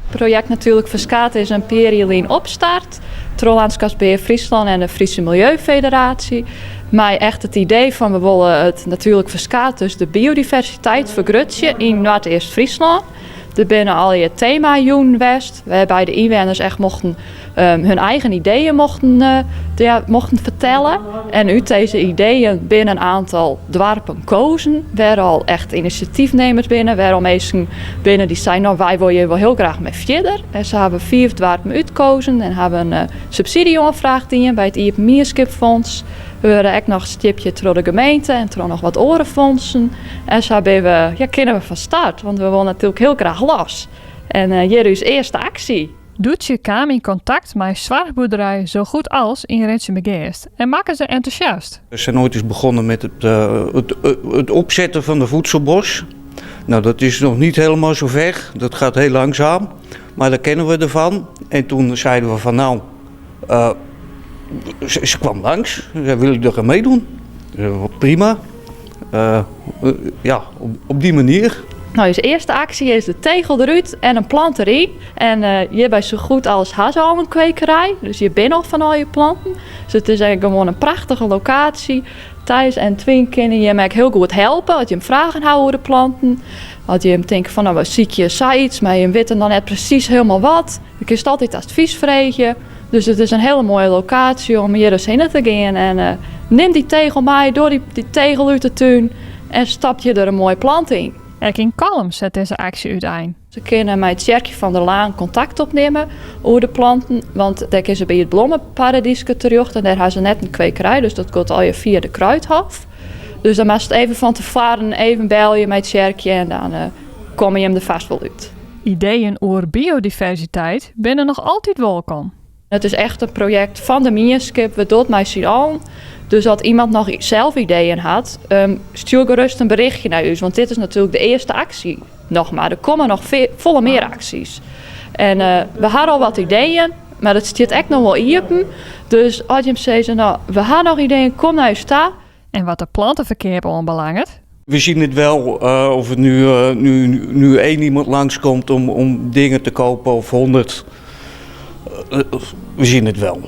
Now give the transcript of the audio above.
Het project Natuurlijk Ferskaat is een periode opstart. Trolllandskapsbeheer Friesland en de Friese Milieufederatie. Maar echt het idee van we willen het Natuurlijk Ferskaat, dus de biodiversiteit vergroten in Noord-Eerst-Friesland. Er binnen al je thema-joen West, waarbij de inwoners echt mochten hun eigen ideeën mochten vertellen. En uit deze ideeën binnen een aantal dorpen kozen, waar al echt initiatiefnemers binnen, waar al mensen binnen die zeiden, nou wij willen wel heel graag met verder. En ze hebben 4 dorpen uitgekozen en hebben een subsidie aangevraagd bij het IEP Mierskipfonds. We hebben ook nog een stipje door de gemeente en door nog wat orenfondsen. En zo kunnen we van start, want we willen natuurlijk heel graag los. En hier is eerste actie. Doetje kwam in contact met een zwaarboerderij zo goed als in Rensum-Geest en maken ze enthousiast. We zijn ooit eens begonnen met het opzetten van de voedselbos. Nou, dat is nog niet helemaal zo ver, dat gaat heel langzaam, maar daar kennen we ervan. En toen zeiden we van nou, ze kwam langs, wil ik er aan meedoen? Prima, op die manier. Nou, je eerste actie is de tegel eruit en een plant erin. En je bent zo goed als al een kwekerij. Dus je bent nog van al je planten. Dus het is eigenlijk gewoon een prachtige locatie. Thijs en Twink kunnen je mij heel goed helpen. Als je hem vragen houdt over de planten. Als je hem denkt van nou, wat zie je, zei iets. Maar je weet dan net precies helemaal wat. Je kunt altijd advies vragen. Dus het is een hele mooie locatie om hier eens heen te gaan. En neem die tegel mee door die tegel uit de tuin. En stap je er een mooie plant in. Ook in Kalm zet deze actie uiteen. Ze kunnen met het Tjerkje van der Laan contact opnemen over de planten. Want daar kunnen ze bij het Blommenparadijsje terecht. En daar hebben ze net een kwekerij, dus dat gaat al je via de Kruidhof. Dus dan moet je even van tevoren even bellen met het Tjerkje en dan kom je hem er vast wel uit. Ideeën over biodiversiteit binnen nog altijd welkom. Het is echt een project van de Mierskip. We doen het met z'n allen. Dus als iemand nog zelf ideeën had, stuur gerust een berichtje naar u. Want dit is natuurlijk de eerste actie nog maar. Er komen nog volle meer acties. En we hadden al wat ideeën, maar dat zit echt nog wel in. Dus als je hem zegt, nou, we hadden nog ideeën, kom naar je staan. En wat de plantenverkeer belangrijk. We zien het wel of het nu één iemand langskomt om dingen te kopen of 100. We zien het wel.